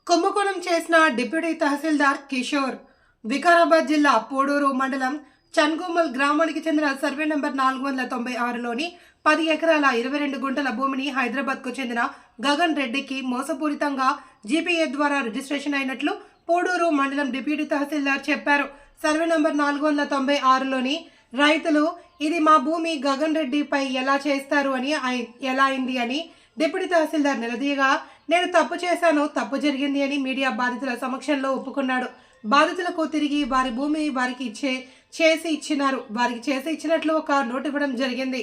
కుంభకోణం చేసిన డిప్యూటీ తహసీల్దార్ కిషోర్. వికారాబాద్ జిల్లా పోడూరు మండలం చన్గోమల్ గ్రామానికి చెందిన సర్వే నంబర్ 496లోని 10 ఎకరాల 22 గుంటల భూమిని హైదరాబాద్కు చెందిన గగన్ రెడ్డికి మోసపూరితంగా జీపీఏ ద్వారా రిజిస్ట్రేషన్ అయినట్లు పోడూరు మండలం డిప్యూటీ తహసీల్దార్ చెప్పారు. సర్వే నంబర్ 496లోని రైతులు ఇది మా భూమి గగన్ రెడ్డిపై ఎలా చేస్తారు అని ఎలా అయింది అని డిప్యూటీ తహసీల్దార్ నిలదీయగా, నేను తప్పు చేశాను, తప్పు జరిగింది అని మీడియా బాధితుల సమక్షంలో ఒప్పుకున్నాడు. బాధితులకు తిరిగి వారి భూమి వారికి చేసి ఇచ్చినట్లు ఒక నోట్ ఇవ్వడం జరిగింది.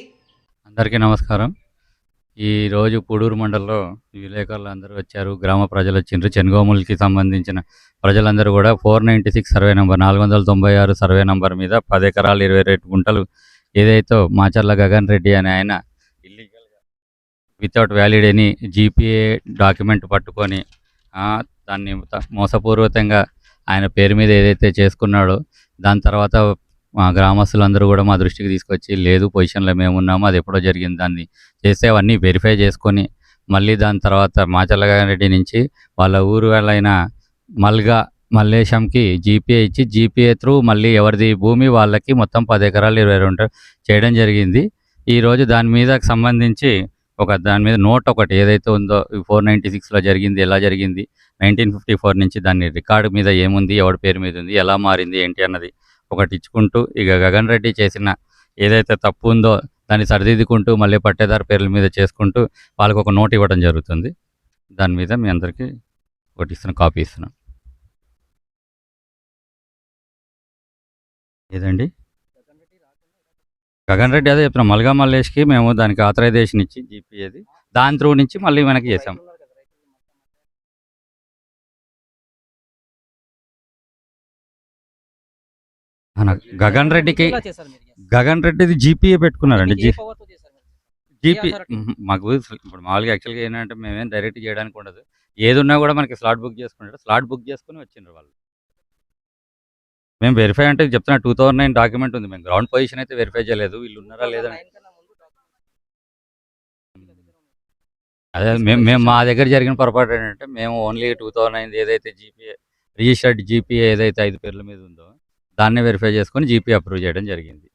అందరికీ నమస్కారం. ఈరోజు పూడూరు మండలంలో విలేకరులు అందరూ వచ్చారు, గ్రామ ప్రజలు వచ్చిండ్రు. చెన్గోములకి సంబంధించిన ప్రజలందరూ కూడా 496 సర్వే నంబర్ 496 సర్వే నంబర్ మీద 10 ఎకరాలు 22 గుంటలు ఏదైతే మాచర్ల గగన్ రెడ్డి అని ఆయన ఇల్లీగల్గా without valid any GPA document పట్టుకొని దాన్ని మోసపూర్వకంగా ఆయన పేరు మీద ఏదైతే చేసుకున్నాడో, దాని తర్వాత మా గ్రామస్తులందరూ కూడా మా దృష్టికి తీసుకొచ్చి, లేదు పొజిషన్లో మేము ఉన్నాము, అది ఎప్పుడో జరిగింది, దాన్ని చేస్తే అవన్నీ వెరిఫై చేసుకొని మళ్ళీ దాని తర్వాత మాచర్ల గగన్ రెడ్డి నుంచి వాళ్ళ ఊరు వాళ్ళైన మల్లేశంకి జీపీఏ ఇచ్చి, జీపీఏ త్రూ మళ్ళీ ఎవరిది భూమి వాళ్ళకి మొత్తం 10 ఎకరాలు 22 చేయడం జరిగింది. ఈరోజు దాని మీద సంబంధించి దాని మీద నోట్ ఒకటి ఏదైతే ఉందో 496లో జరిగింది, ఎలా జరిగింది, 1954 నుంచి దాని రికార్డు మీద ఏముంది, ఎవరి పేరు మీద ఉంది, ఎలా మారింది ఏంటి అన్నది ఒకటి ఇచ్చుకుంటూ, ఇక గగన్ రెడ్డి చేసిన ఏదైతే తప్పు ఉందో దాన్ని సరిదిద్దుకుంటూ మళ్ళీ పట్టేదారు పేర్ల మీద చేసుకుంటూ వాళ్ళకు ఒక నోట్ ఇవ్వడం జరుగుతుంది. దాని మీద మీ అందరికీ ఒకటి ఇస్తున్నాను, కాపీ ఇస్తున్నాను. ఏదండి గగన్ రెడ్డి అదే చెప్తున్నాం, మల్లేష్కి మేము దానికి ఆథరైజేషన్ ఇచ్చి జీపీఏది దాని త్రూ నుంచి మళ్ళీ వెనక్కి చేసాం. గగన్ రెడ్డిది జీపీఏ పెట్టుకున్నారండి. జీపీ మాకు ఇప్పుడు మామూలుగా యాక్చువల్గా ఏంటంటే మేమేం డైరెక్ట్ చేయడానికి ఉండదు, ఏది ఉన్నా కూడా మనకి స్లాట్ బుక్ చేసుకుంటారు, స్లాట్ బుక్ చేసుకుని వచ్చిండ్రు వాళ్ళు. మేము వెరిఫై అంటే చెప్తున్నా 2009 డాక్యుమెంట్ ఉంది, మేము గ్రౌండ్ పొజిషన్ అయితే వెరిఫై చేయలేదు, వీళ్ళు ఉన్నారా లేదా. అదే మేము మా దగ్గర జరిగిన పొరపాటు ఏంటంటే, మేము ఓన్లీ 2009 ఏదైతే జీపీఏ రిజిస్టర్డ్ జీపీఏ ఏదైతే 5 పేర్ల మీద ఉందో దాన్ని వెరిఫై చేసుకొని జీపీ అప్రూవ్ చేయడం జరిగింది.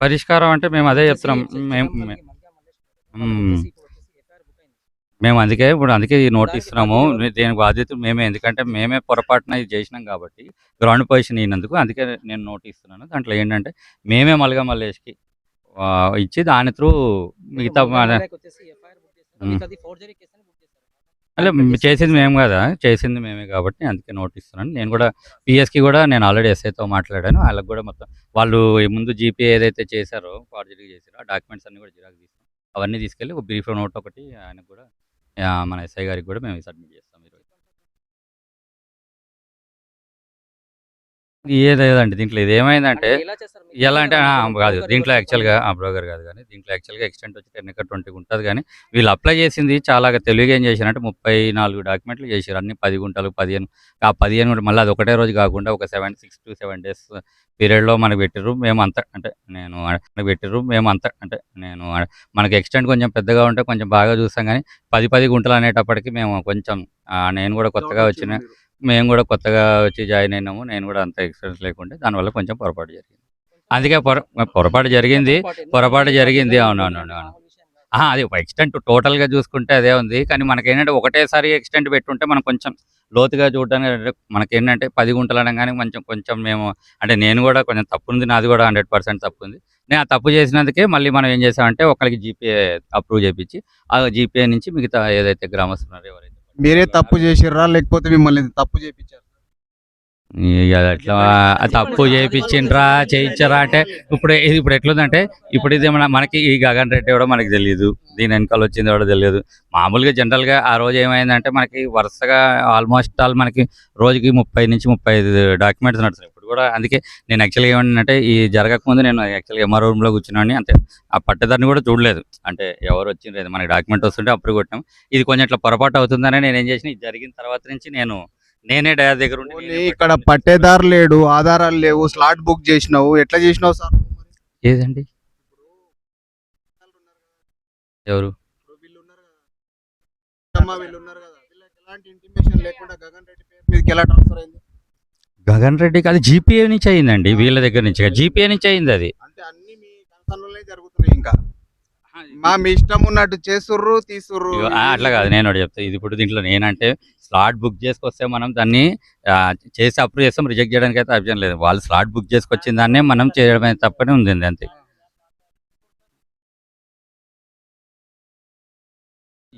పరిష్కారం అంటే మేము అదే చెప్తున్నాం, మేము అందుకే ఈ నోట్ ఇస్తున్నాము. దీనికి బాధ్యత మేమే, ఎందుకంటే మేమే పొరపాటున ఇది చేసినాం కాబట్టి గ్రౌండ్ పొజిషన్ అయినందుకు, అందుకే నేను నోట్ ఇస్తున్నాను. దాంట్లో ఏంటంటే మేమే మల్లేష్కి ఇచ్చి దాని త్రూ మిగతా అలా చేసింది మేము కదా, చేసింది మేమే కాబట్టి అందుకే నోట్ ఇస్తున్నాను. నేను కూడా పిఎస్కి కూడా నేను ఆల్రెడీ ఎస్ఐతో మాట్లాడాను, వాళ్ళకి కూడా మొత్తం వాళ్ళు ముందు జీపీఏ ఏదైతే చేశారో ఫార్జరీగా చేశారో ఆ డాక్యుమెంట్స్ అన్నీ కూడా జిరాక్స్ తీస్తాం, అవన్నీ తీసుకెళ్ళి ఒక బ్రీఫ్ నోట్ ఒకటి ఆయనకు కూడా మన ఎస్ఐ గారికి కూడా మేము సబ్మిట్ చేస్తాం ఈరోజు. ఏదండి దీంట్లో ఇది ఏమైందంటే, ఎలా అంటే కాదు దీంట్లో యాక్చువల్గా బ్రోకర్ కాదు, కానీ దీంట్లో యాక్చువల్గా ఎక్స్టెంట్ వచ్చి 10 ఎకర్ 20 ఉంటుంది. కానీ వీళ్ళు అప్లై చేసింది చాలా తెలివిగా ఏం చేశారంటే 34 డాక్యుమెంట్లు చేశారు, అన్ని 10 గుంటలు 15. ఆ 15 కూడా మళ్ళీ అది ఒకటే రోజు కాకుండా ఒక 6 to 7 days పీరియడ్లో మనకు పెట్టిర్రు. మనకి ఎక్స్టెంట్ కొంచెం పెద్దగా ఉంటే కొంచెం బాగా చూస్తాం, కానీ 10 గుంటలు అనేటప్పటికి మేము కొంచెం నేను కూడా కొత్తగా వచ్చి జాయిన్ అయినాము, నేను కూడా అంత ఎక్స్పీరియన్స్ లేకుంటే దానివల్ల కొంచెం పొరపాటు జరిగింది. అందుకే పొరపాటు జరిగింది. అవునవును. అది ఎక్స్టెంట్ టోటల్గా చూసుకుంటే అదే ఉంది, కానీ మనకేంటంటే ఒకటేసారి ఎక్స్టెంట్ పెట్టుంటే మనం కొంచెం లోతుగా చూడడానికి మనకేంటంటే 10 గుంటలు అనగానే కొంచెం మేము అంటే నేను కూడా కొంచెం తప్పు ఉంది, నాది కూడా 100% తప్పు ఉంది. నేను ఆ తప్పు చేసినందుకే మళ్ళీ మనం ఏం చేసామంటే ఒకరికి జీపీఏ అప్రూవ్ చేయించి ఆ జీపీఏ నుంచి మిగతా ఏదైతే గ్రామస్తున్నారు ఎవరైతే. మీరే తప్పు చేసిర్రా లేకపోతే మిమ్మల్ని తప్పు చేయించారు? అట్లా తప్పు చేయించరా అంటే ఇప్పుడు ఎట్లుందంటే, ఇప్పుడు ఇది మనకి ఈ గగన్ రెడ్డి కూడా మనకి తెలియదు, దీని వెనకాల వచ్చింది కూడా తెలియదు. మామూలుగా జనరల్గా ఆ రోజు ఏమైందంటే మనకి వరుసగా ఆల్మోస్ట్ మనకి రోజుకి 30 నుంచి 35 డాక్యుమెంట్స్ నడుస్తున్నాయి ఇప్పుడు కూడా. అందుకే నేను యాక్చువల్గా ఏమంటే ఈ జరగకముందు నేను యాక్చువల్గా ఎంఆర్ రూమ్లో కూర్చున్నాను, అంతే ఆ పట్టేదాన్ని కూడా చూడలేదు, అంటే ఎవరు వచ్చింది మనకి డాక్యుమెంట్ వస్తుంటే అప్పుడు కొట్టాం. ఇది కొంచెం ఇట్లా పొరపాటు అవుతుందని నేను ఏం చేసిన, ఇది జరిగిన తర్వాత నుంచి నేనే డయా దగ్గర ఉండి ఇక్కడ పట్టేదారు లేడు, ఆధారాలు లేవు, స్లాట్ బుక్ చేసినావు, ఎట్లా చేసినావు సార్? ఏదండి ఎవరు శర్మ వీళ్ళు ఉన్నారు కదా, వీళ్ళకి ఎలాంటి ఇంటిమేషన్ లేకుండా గగన్ రెడ్డి పేరు మీదకి ఎలా ట్రాన్స్ఫర్ అయింది? గగన్ రెడ్డికి అది జీపీఏ నుంచి అయిందండి, వీళ్ళ దగ్గర నుంచి జీపీఏ నుంచి అయింది అది. అంటే అన్ని మీ కన్సర్న్లోనే జరుగుతున్నాయి. ఇంకా మీ ఇష్టం ఉన్నట్టు చేస్తుర్రు తీస్తుర్రు. ఇగో, అట్లా కాదు, నేను ఒకటి చెప్తా. ఇది ఇప్పుడు దీంట్లో నేనంటే స్లాట్ బుక్ చేసుకొస్తే మనం దాన్ని చేసి అప్రూవ్ చేస్తాం, రిజెక్ట్ చేయడానికి అయితే ఆప్షన్ లేదు. వాళ్ళు స్లాట్ బుక్ చేసుకొచ్చిన దాన్నే మనం చేయడమే తప్పనే ఉంది అంతే.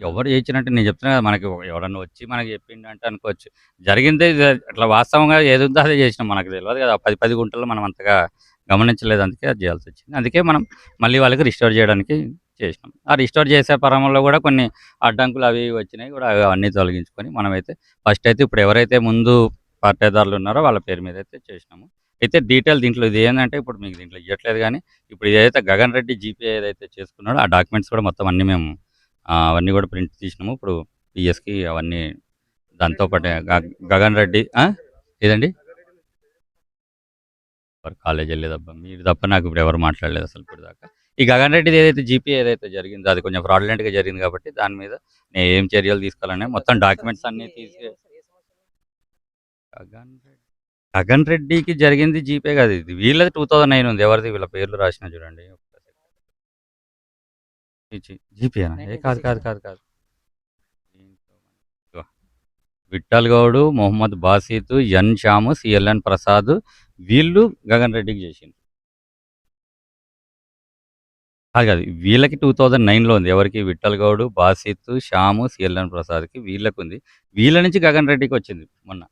ఎవరు చేయించినట్టు నేను చెప్తున్నా కదా, మనకి ఎవరన్నా వచ్చి మనకి చెప్పిండు అంటే అనుకోవచ్చు. జరిగిందే అట్లా వాస్తవంగా ఏది ఉందో అదే చేసినాం, మనకు తెలియదు కదా. 10 గుంటల్లో మనం అంతగా గమనించలేదు, అందుకే అది చేయాల్సి వచ్చింది. అందుకే మనం మళ్ళీ వాళ్ళకి రిస్టోర్ చేయడానికి చేసినాం. ఆ రిస్టోర్ చేసే పరంలో కూడా కొన్ని అడ్డంకులు అవి ఇవి వచ్చినాయి కూడా, అవన్నీ తొలగించుకొని మనమైతే ఫస్ట్ అయితే ఇప్పుడు ఎవరైతే ముందు పట్టేదారులు ఉన్నారో వాళ్ళ పేరు మీద అయితే చేసినాము. అయితే డీటెయిల్ దీంట్లో ఇది ఏంటంటే ఇప్పుడు మీకు దీంట్లో ఇవ్వట్లేదు, కానీ ఇప్పుడు ఏదైతే గగన్ రెడ్డి జీపీఏ ఏదైతే చేసుకున్నాడో ఆ డాక్యుమెంట్స్ కూడా మొత్తం అన్నీ మేము అవన్నీ కూడా ప్రింట్ తీసినాము. ఇప్పుడు పిఎస్కి అవన్నీ దాంతో పాటు గగన్ రెడ్డి ఏదండి కాలేజ్ వెళ్ళేదబ్బా, మీరు తప్ప నాకు ఇప్పుడు ఎవరు మాట్లాడలేదు అసలు ఇప్పుడు దాకా. ఈ గగన్ రెడ్డిది ఏదైతే జీపీ ఏదైతే జరిగిందో అది కొంచెం ఫ్రాడ్లెంట్గా జరిగింది కాబట్టి దాని మీద నేను ఏం చర్యలు తీసుకోవాలనే మొత్తం డాక్యుమెంట్స్ అన్నీ తీసి గగన్ రెడ్డికి జరిగింది జీపే కాదు, ఇది వీళ్ళది 2009 ఉంది. ఎవరిది వీళ్ళ పేర్లు రాసిన చూడండి. జీపేనా? కాదు కాదు కాదు కాదు ఇదిగో, విఠల్ గౌడ్, మొహమ్మద్ బాసిత్, ఎన్ శ్యాము, సిఎల్ఎన్ ప్రసాద్, వీళ్ళు గగన్ రెడ్డికి చేసింది. కాదు కాదు, వీళ్ళకి 2009లో ఉంది. ఎవరికి? విఠల్ గౌడ్, బాసిత్, శ్యాము, సిఎల్ఎన్ ప్రసాద్కి వీళ్ళకి ఉంది. వీళ్ళ నుంచి గగన్ రెడ్డికి వచ్చింది మొన్న.